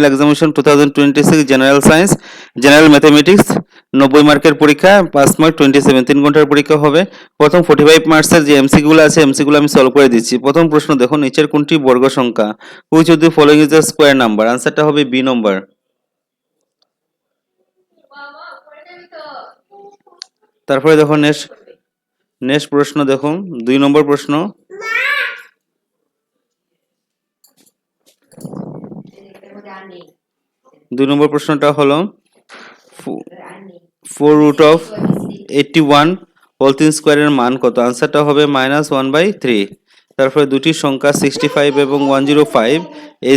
Examination 2026 general science general mathematics 90 মার্কের পরীক্ষা 5 mark 27 3 ঘন্টার পরীক্ষা হবে। প্রথম 45 মার্কসের যে এমসিকিউগুলো আছে এমসিকিউগুলো আমি সলভ করে দিচ্ছি। প্রথম প্রশ্ন দেখো, নিচের কোনটি বর্গ সংখ্যা? Which of the following is the square number? আনসারটা হবে বি নম্বর। তারপরে দেখো নেক্সট প্রশ্ন দেখো, 2 নম্বর প্রশ্ন। 2 নম্বর প্রশ্নটা হলো 4 root of 81 হোল 3 স্কয়ারের মান কত? আনসারটা হবে -1/3। তারপরে দুটি সংখ্যা 65 এবং 105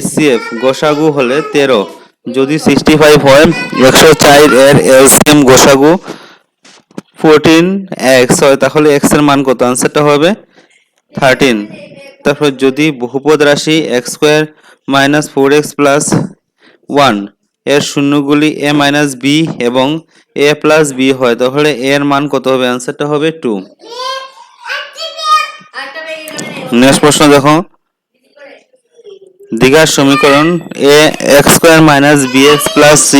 HCF গসাগু হলে 13। যদি 65 হয় 104 এর এলসিএম গসাগু 14x হয় তাহলে x এর মান কত? আনসারটা হবে 13। তারপর যদি বহুপদ রাশি x² - 4x + 1 এর শূন্যগুলি a - b এবং a + b হয় তাহলে a এর মান কত হবে? আনসারটা হবে 2। নেক্সট প্রশ্ন দেখো, দ্বিঘাত সমীকরণ ax² - bx + c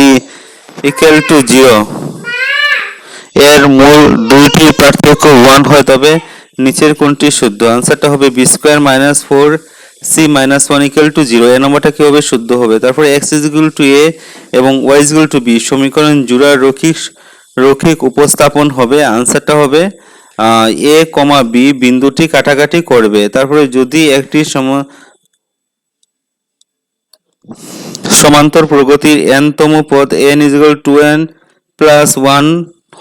= 0 এর মূল দুইটি পার্থক্য 1 হয় তবে নিচের কোনটি শুদ্ধ? আনসারটা হবে b² - 4c - 1 = 0। এই নম্বরটা কি হবে? শুদ্ধ হবে। তারপরে x = a এবং y = b সমীকরণ জোড়ার রৈখিক উপস্থাপন হবে। আনসারটা হবে a, b বিন্দুটি কাটাকাটি করবে। তারপরে যদি একটি সমান্তর প্রগতির n-তম পদ n = 2n + 1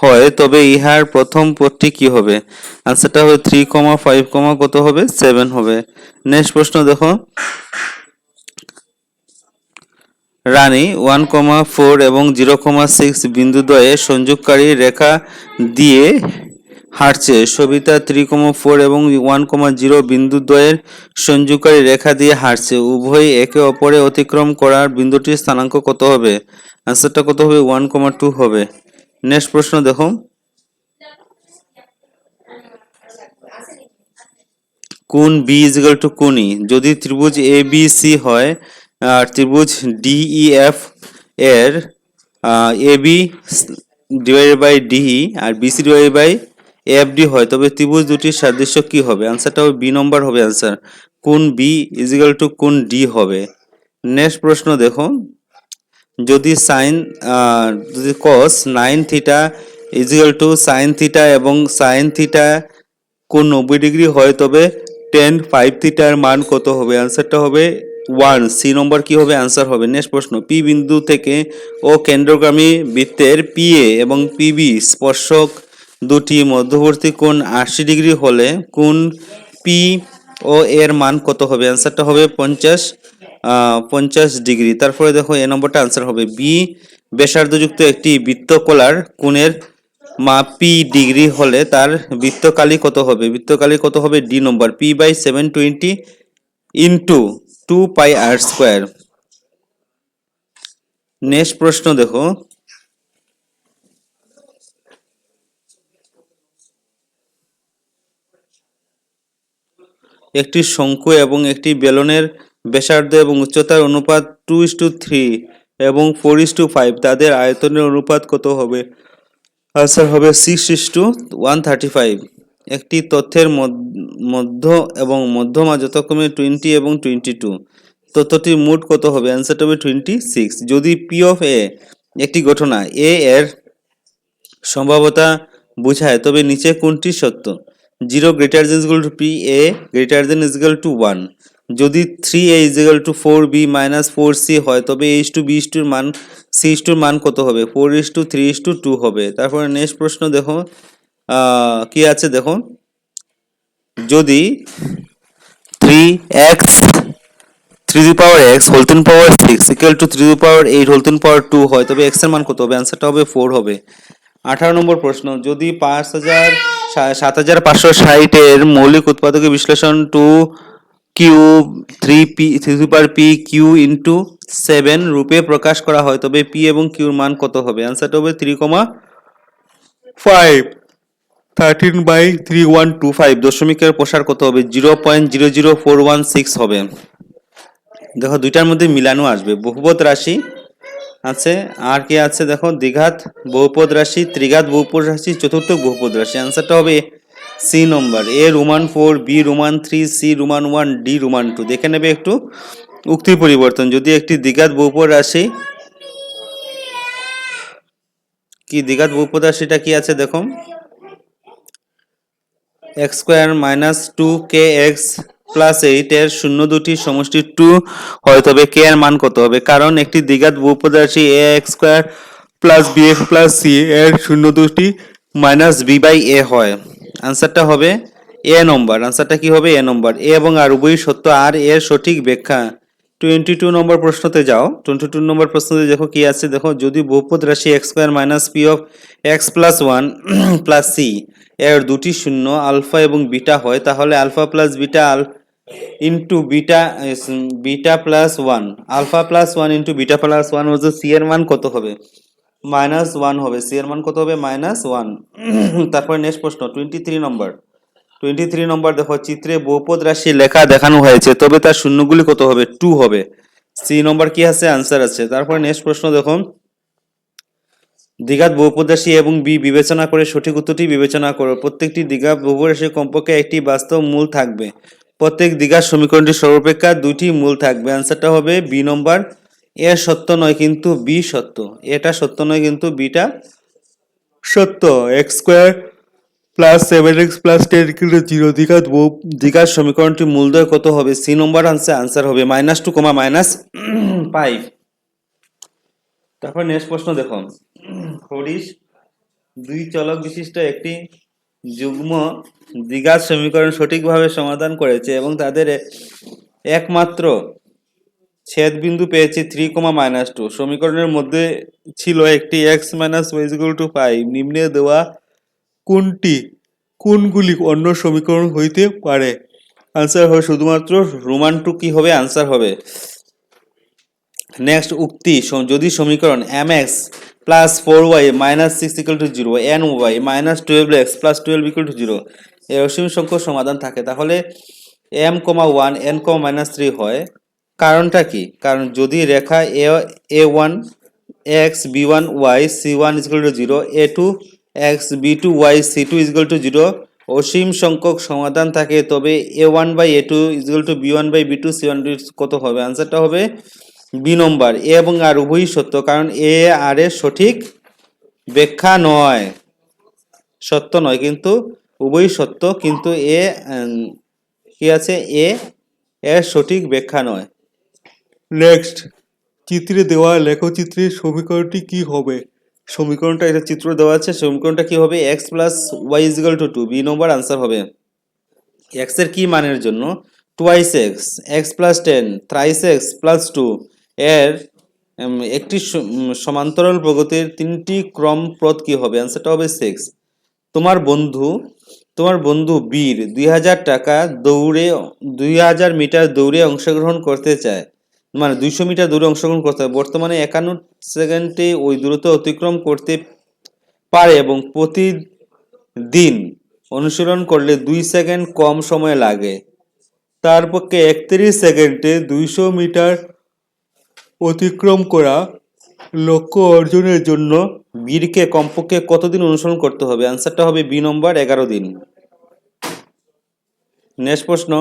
হয় তবে ইহার প্রথম পদটি কি হবে? আনসারটা হবে 3, 5, কত হবে? 7 হবে। নেক্সট প্রশ্ন দেখো, রানী 1, 4 এবং 0,6 বিন্দুদ্বয়ে সংযোগকারী রেখা দিয়ে হাঁটছে। সবিতা 3, 4 এবং 1, 0 বিন্দুদ্বয়ের সংযোগকারী রেখা দিয়ে হাঁটছে। উভয়ই একে অপরে অতিক্রম করার বিন্দুটির স্থানাঙ্ক কত হবে? আনসারটা কত হবে? 1, 2 হবে। নেক্সট প্রশ্ন দেখো, কোণ B = কোণ E যদি ত্রিভুজ ABC হয় আর ত্রিভুজ DEF এর AB / DE আর BC / AFD হয় তবে ত্রিভুজ দুটির সাদৃশ্য কি হবে? আনসারটা হবে বি নম্বর হবে আনসার। কোণ B = কোণ D হবে। নেক্সট প্রশ্ন দেখো, যদি cos 9 থিটা = sin থিটা এবং sin থিটা কোণ 90 ডিগ্রি হয় তবে tan 5 থিটার মান কত হবে? আনসারটা হবে 1। সি নম্বর কি হবে? আনসার হবে। নেক্সট প্রশ্ন, পি বিন্দু থেকে ও কেন্দ্রগামী বৃত্তের PA এবং PB স্পর্শক দুটি মধ্যবর্তী কোণ 80 ডিগ্রি হলে কোণ PO এর মান কত হবে? আনসারটা হবে 50 ডিগ্রি। তারপরে দেখো এ নম্বরটা আনসার হবে বি। ব্যাসার্ধযুক্ত একটি বৃত্তকলার কোণের মাপ P ডিগ্রি হলে তার বৃত্তকালি কত হবে? বৃত্তকালি কত হবে? ডি নম্বর P/720 × 2πr²। নেক্সট প্রশ্ন দেখো, একটি শঙ্কু এবং একটি বেলনের ব্যাসার্ধ এবং উচ্চতার অনুপাত 2:3 এবং 4:5 তাদের আয়তনের অনুপাত কত হবে? আনসার হবে 6:135। একটি তথ্যের মধ্য এবং মধ্যমা যথাক্রমে 20 এবং 22 তথ্যটির মোট কত হবে? আনসারটা হবে 26। যদি P of A একটি ঘটনা A এর সম্ভাব্যতা বোঝায় তবে নিচে কোনটি সত্য? 0 > P, A > 1। যদি 3A = 4B - 4C হয় তবে A/B/র মান C/র মান কত হবে? 4:3:2 হবে। তারপরে নেক্সট প্রশ্ন দেখো, কি আছে দেখো, যদি 3x হোল 3 6 = 3 হোল 2 হয় তবে x এর মান কত হবে? আনসারটা হবে 4 হবে। 18 নম্বর প্রশ্ন, যদি 7560 এর মৌলিক উৎপাদকে বিশ্লেষণ 2^3p³ × 7 রূপে প্রকাশ করা হয় তবে p এবং q এর মান কত হবে? আনসারটা হবে 3,5 13/3125। দশমিকের প্রসার কত হবে? 0.00416 হবে। দেখো দুইটার মধ্যে মিলানো আসবে, বহুপদ রাশি আছে, আর কি আছে দেখো, দ্বিঘাত বহুপদ রাশি, ত্রিঘাত বহুপদ রাশি, চতুর্থ বহুপদ রাশি। আনসারটা হবে C number, A roman 4, B roman 3, C roman 1, D roman 2। দেখে নেবে একটু উক্তির পরিবর্তন। যদি একটি দ্বিঘাত বহুপদ রাশি, কি দ্বিঘাত বহুপদ রাশিটা কি আছে দেখো, x square minus 2kx plus 8 এর শূন্য দুটি সমষ্টি 2 হয়, তবে কে এর মান কত হবে? কারণ একটি দ্বিঘাত বহুপদ রাশি A x square plus B x plus C এর শূন্য দুটি মাইনাস বি বাই এ হয়। আনসারটা হবে এ নম্বর। আনসারটা কি হবে? এ নম্বর। এ এবং আর উভয়ই সত্য, আর এর সঠিক ব্যাখ্যা। 22 নম্বর প্রশ্নতে যাও। 22 নম্বর প্রশ্নতে দেখো কি আছে, দেখো যদি বহুপদ রাশি x square minus p of x plus 1 plus C এর দুটি শূন্য আলফা এবং বিটা হয়, তাহলে alpha plus beta into beta beta plus 1, alpha plus 1 into beta plus 1 হচ্ছে সি এর মান কত হবে? -1 হবে। সি এর মান কত হবে? -1। তারপর নেক্সট প্রশ্ন 23 নম্বর। 23 নম্বর দেখো, চিত্রে বহুপদ রাশি লেখা দেখানো হয়েছে, তবে তার শূন্যগুলি কত হবে? 2 হবে। সি নম্বর কি আছে? আনসার আছে। তারপর নেক্সট প্রশ্ন দেখো, দ্বিঘাত বহুপদ রাশি এবং বি বিবেচনা করে সঠিক উত্তরটি বিবেচনা করো। প্রত্যেকটি দ্বিঘাত বহুপদ রাশির কমপক্ষে একটি বাস্তব মূল থাকবে। প্রত্যেক দ্বিঘাত সমীকরণটি সর্বাপেক্ষা দুটি মূল থাকবে। আনসারটা হবে বি নম্বর। এ সত্য নয় কিন্তু বি সত্য। এটা সত্য নয় কিন্তু বিটা সত্য। X square plus 7x plus 10 equal to 0 দ্বিঘাত সমীকরণটি মূলদ্বয় কত হবে? সি নম্বর আনসার হবে -2, -5। তারপর নেক্সট প্রশ্ন দেখো, হরিশ দুই চলক বিশিষ্ট একটি যুগ্ম দ্বিঘাত সমীকরণ সঠিকভাবে সমাধান করেছে এবং তাদের একমাত্র ছেদ বিন্দু পেয়েছে 3, -2। সমীকরণের মধ্যে ছিল একটি x - y = 5। নিম্নে দেওয়া কোনগুলি অন্য সমীকরণ হইতে পারে? আনসার হবে শুধুমাত্র রোমান 2 কি হবে? আনসার হবে। নেক্সট উক্তি, যদি সমীকরণ mx plus 4y minus 6 = 0, ny minus 12x plus 12 = 0 এর অসীম সংখ্যক সমাধান থাকে, তাহলে m, 1 n, -3 হয়। কারণটা কি? কারণ যদি রেখা a1 x b1 y c1 = 0, a2 x b2 y c2 = 0 অসীম সংখ্যক সমাধান থাকে, তবে a1/a2 = b1/b2 c1 কত হবে? আনসারটা হবে বি নম্বর। এ এবং আর উভয়ই সত্য, কারণ এ আর এর সঠিক ব্যাখ্যা নয়। সত্য নয় কিন্তু উভয়ই সত্য, কিন্তু এ কি আছে? এ এর সঠিক ব্যাখ্যা নয়। নেক্সট, চিত্রে দেওয়া লেখচিত্রের সমীকরণটি কি হবে? সমীকরণটা, এটা চিত্র দেওয়া আছে, সমীকরণটা কি হবে? x + y = 2। বি নম্বর আনসার হবে। x এর কি মানের জন্য? twice x + 10 thrice x + 2 এর একটি সমান্তরাল প্রগতির তিনটি ক্রম পথ কি হবে? আনসারটা হবে 6। তোমার বন্ধু বীর 2000 টাকা দৌড়ে 2000 মিটার দৌড়ে অংশগ্রহণ করতে চায়, মানে 200 মিটার দৌড়ে অংশগ্রহণ করতে হয়। বর্তমানে 51 সেকেন্ডে ওই দূরত্ব অতিক্রম করতে পারে এবং প্রতিদিন অনুশীলন করলে 2 সেকেন্ড কম সময় লাগে। তার পক্ষে 31 সেকেন্ডে 200 মিটার অতিক্রম করা লক্ষ্য অর্জনের জন্য বীরকে কমপক্ষে কতদিন অনুসরণ করতে হবে? আনসারটা হবে বি নম্বর, 11 দিন। নেক্সট প্রশ্ন,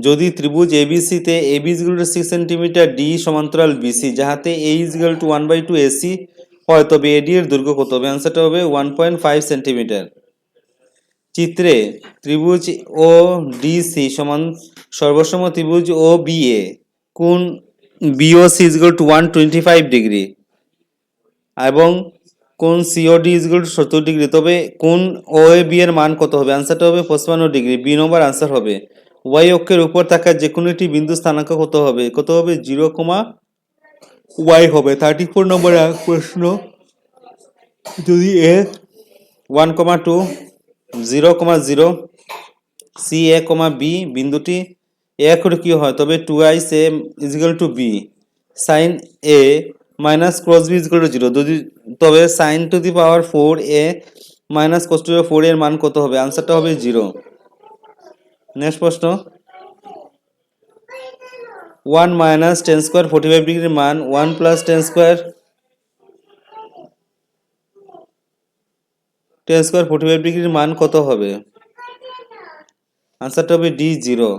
যদি ত্রিভুজ এবিসিতে AB = 6 সেন্টিমিটার, ডি সমান্তরাল বিসি, যাহাতে A = 1/2 AC হয়, তবে এডি এর দৈর্ঘ্য কত হবে? আনসারটা হবে 1.5 সেন্টিমিটার। চিত্রে ত্রিভুজ ও ডিসি সমান সর্বসম ত্রিভুজ ও বিএ, কোণ BOC = 125 ডিগ্রি এবং কোণ COD = 70 ডিগ্রি, তবে কোণ OAB এর মান কত হবে? আনসারটা হবে 55 ডিগ্রি। বি নম্বর আনসার হবে। y অক্ষের উপর থাকা যে কোনো একটি বিন্দু স্থানাঙ্ক কত হবে? 0, y হবে। 34 নম্বর প্রশ্ন, যদি a 1, 2 0, 0 c a, b বিন্দুটি a অক্ষরে কি হয়, তবে 2i a = b sin a minus cos b = 0, তবে sin to the power 4a minus cos to the 4 এর মান কত হবে? আনসারটা হবে 0। নেক্সট প্রশ্ন, 1 মাইনাস টেন স্কোয়ার 45 ডিগ্রির মান 1 প্লাস টেন স্কোয়ার 45 ডিগ্রির মান কত হবে? আনসারটা হবে ডি 0।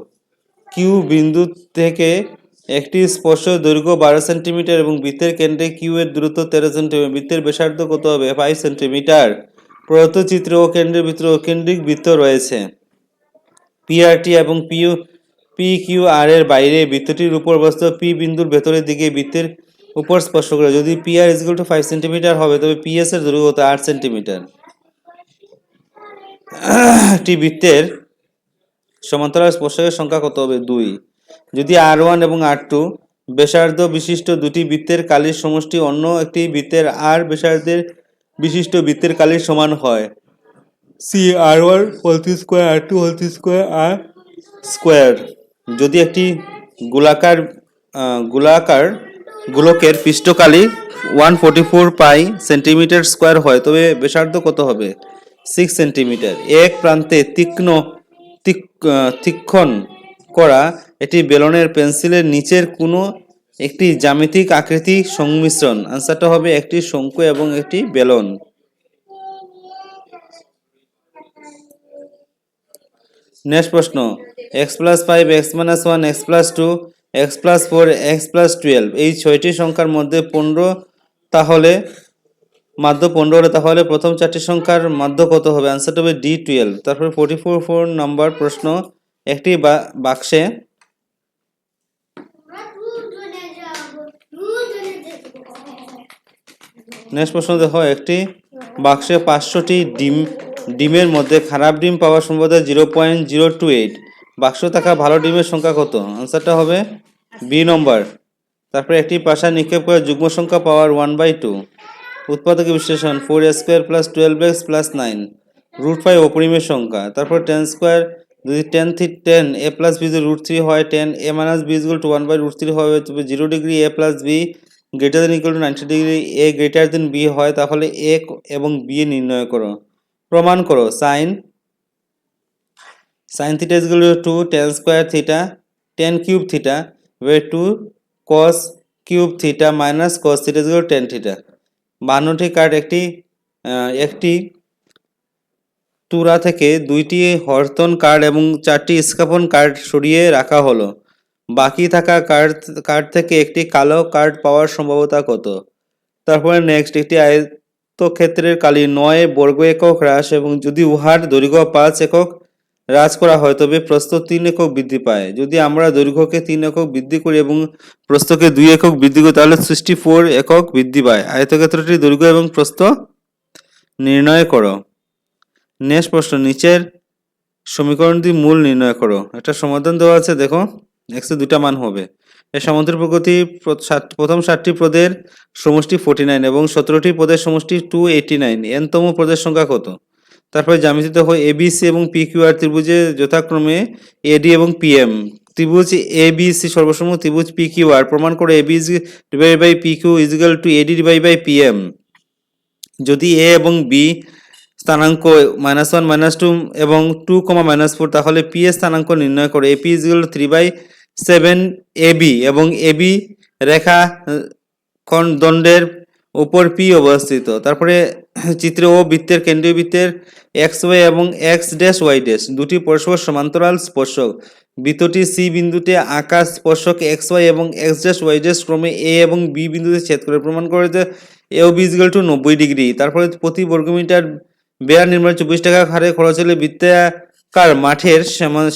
কিউ বিন্দু থেকে একটি স্পর্শ দৈর্ঘ্য 12 সেন্টিমিটার এবং বৃত্তের কেন্দ্রে কিউ এর দূরত্ব 13 সেন্টিমিটার। বৃত্তের ব্যাসার্ধ কত হবে? 5 সেন্টিমিটার। প্রদত্ত চিত্রে ও কেন্দ্রের ভিতরে কেন্দ্রিক বৃত্ত রয়েছে। পিআরটি এবং পি কিউ আর এর বাইরে বৃত্তটির উপর বস্তু পি বিন্দুর ভেতরের দিকে বৃত্তের উপর স্পর্শ করে। যদি P R equal to 5 centimetre হবে তবে পিএস এর দৈর্ঘ্য কত? 8 সেন্টিমিটার। একটি বৃত্তের সমান্তরাল স্পর্শকের সংখ্যা কত হবে? 2। যদি R1 এবং R2 ব্যাসার্ধ বিশিষ্ট দুটি বৃত্তের কালির সমষ্টি অন্য একটি বৃত্তের R ব্যাসার্ধের বিশিষ্ট বৃত্তের কালির সমান হয়, C R1 whole square R2 whole square R square. যদি একটি গোলকের পৃষ্ঠকালি 144 পাই সেন্টিমিটার স্কয়ার হয় তবে ব্যাসার্ধ কত হবে? 6 সেন্টিমিটার। এক প্রান্তে তীক্ষ্ণ করা একটি বেলনের পেন্সিলের নিচের কোনো একটি জ্যামিতিক আকৃতি সংমিশ্রণ। আনসারটা হবে একটি শঙ্কু এবং একটি বেলন। নেক্সট প্রশ্ন, x plus 5 x minus 1 x plus 2 x plus 4 x plus 12 এই 6টি সংখ্যার মধ্যে 15 তাহলে মাধ্য 15 হলে তাহলে প্রথম 4টি সংখ্যার মাধ্য কত হবে? আনসারটা হবে ডি 12। তারপরে 44 নম্বর প্রশ্ন, একটি বাক্সে নেক্সট প্রশ্ন দেখো, একটি বাক্সে 500টি ডিমের মধ্যে খারাপ ডিম পাওয়ার সম্ভাবনা 0.028। বাক্স থাকা ভালো ডিমের সংখ্যা কত? আনসারটা হবে বি নম্বর। তারপরে একটি পাশা নিক্ষেপ করে যুগ্ম সংখ্যা পাওয়ার 1/2। উৎপাদক বিশ্লেষণ 4a² প্লাস 12x প্লাস 9। √5 অপরিমেয় সংখ্যা। তারপর 10 স্কোয়ার যদি 10 a প্লাস b যদি √3 হয় 10a minus b equal to 1/√3 হবে, তবে 0 degree a plus b greater than equal to 90 degree a greater than b হয়, তাহলে a এবং b নির্ণয় করো। প্রমাণ করো। Sine theta equal to 10 square theta 10 cube theta by 2 cos cube theta minus cos theta equal 10 theta. 52টি card একটি তুরা থেকে 2টি হরতন কার্ড এবং 4টি স্কাপন কার্ড সরিয়ে রাখা হলো। বাকি থাকা কার্ড থেকে একটি কালো কার্ড পাওয়ার সম্ভাবনা কত? তারপরে নেক্সট, একটি আয়তক্ষেত্রের কালি 9 বর্গ একক হ্রাস এবং যদি উহার দৈর্ঘ্য 5 একক হ্রাস করা হয় তবে প্রস্থ 3 একক বৃদ্ধি পায়। যদি আমরা দৈর্ঘ্যকে 3 একক বৃদ্ধি করি এবং প্রস্থকে 2 একক বৃদ্ধি করি তাহলে 64 একক বৃদ্ধি পায়। আয়তক্ষেত্রটির দৈর্ঘ্য এবং প্রস্থ নির্ণয় করো। নেক্সট প্রশ্ন, নিচের সমীকরণটি মূল নির্ণয় করো। একটা সমাধান দেওয়া আছে, দেখো x এর দুইটা মান হবে। এই সামান্তরিক প্রকৃতি প্রথম 7টি পদের সমষ্টি 49 এবং 17টি পদের সমষ্টি 289। n তম পদের সংখ্যা কত? তারপরে জ্যামিতি দেখো, এবিসি এবং পিকিউআর ত্রিভুজে যথাক্রমে এডি এবং পিএম। ত্রিভুজ এবিসি সর্বসম ত্রিভুজ পিকিউআর। প্রমাণ করে AB divide by PQ is equal to AD divide by PM. যদি এ এবং বি স্থানাঙ্ক -1 -2 এবং 2, -4 তাহলে পি এর স্থানাঙ্ক নির্ণয় করে। AP is equal to 3/7 AB এবং এবি রেখা দণ্ডের উপর পি অবস্থিত। তারপরে চিত্রে ও বৃত্তের কেন্দ্রীয় বৃত্তের এক্স ওয়াই এবং এক্স ড্যাশ ওয়াই ড্যাশ দুটি পরস্পর সমান্তরাল স্পর্শক। বৃত্তটি সি বিন্দুতে আঁকা স্পর্শক এক্স ওয়াই এবং এক্স ড্যাশ ওয়াই ড্যাশ ক্রমে এ এবং বি বিন্দুতে ছেদ করে। প্রমাণ করে যে A O B is equal to 90 degree. তারপরে প্রতি বর্গমিটার বেড়া নির্মাণে 24 টাকা হারে খরচ হলে বৃত্তাকার মাঠের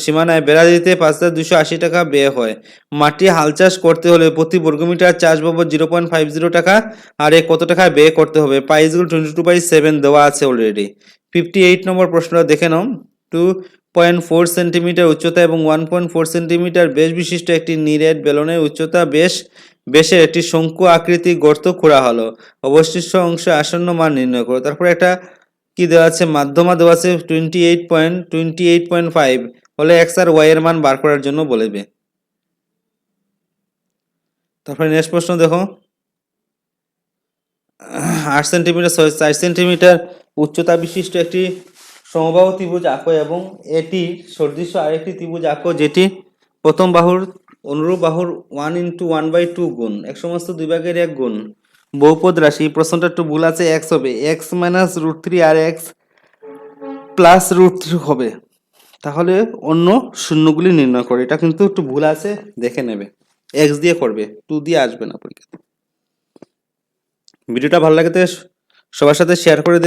সীমানায় বেড়া দিতে 5,280 টাকা ব্যয় হয়। মাটি হাল চাষ করতে হলে প্রতি বর্গমিটার চাষ বাবদ 0.50 টাকা হারে কত টাকা ব্যয় করতে হবে? পাই ইজ ইকুয়াল টু 22/7 দেওয়া আছে অলরেডি। 58 নম্বর প্রশ্নটা দেখে নাও। 2.4 সেন্টিমিটার উচ্চতা এবং 1.4 সেন্টিমিটার বেশ বিশিষ্ট একটি নিরেট বেলনের উচ্চতা বেশের একটি শঙ্কু আকৃতি গর্ত খোঁড়া হলো। অবশিষ্ট অংশে আসন্ন মান নির্ণয় করো। তারপরে একটা কি দেওয়া আছে? মাধ্যমা দেওয়া আছে 28.5 হলে এক্স আর ওয়াই এর মান বার করার জন্য বলবে। তারপরে নেক্সট প্রশ্ন দেখো, 8 সেন্টিমিটার 4 সেন্টিমিটার উচ্চতা বিশিষ্ট একটি সমবাহু ত্রিভুজ আঁকো এবং এটি সদৃশ আরেকটি ত্রিভুজ আঁকো যেটি প্রথম বাহুর অনুরূপ বাহুর 1 × 1/2 গুণ এক সমস্ত 2/1 গুণ বহুপদ রাশি। প্রশ্নটা একটু ভুল আছে, এক্স হবে x - √3 আর x +√3 হবে। তাহলে অন্য শূন্যগুলি নির্ণয় করে, এটা কিন্তু একটু ভুল আছে, দেখে নেবে। x দিয়ে করবে, 2 দিয়ে আসবে না পরীক্ষাতে। ভিডিওটা ভালো লাগে সবার সাথে শেয়ার করে দেবে।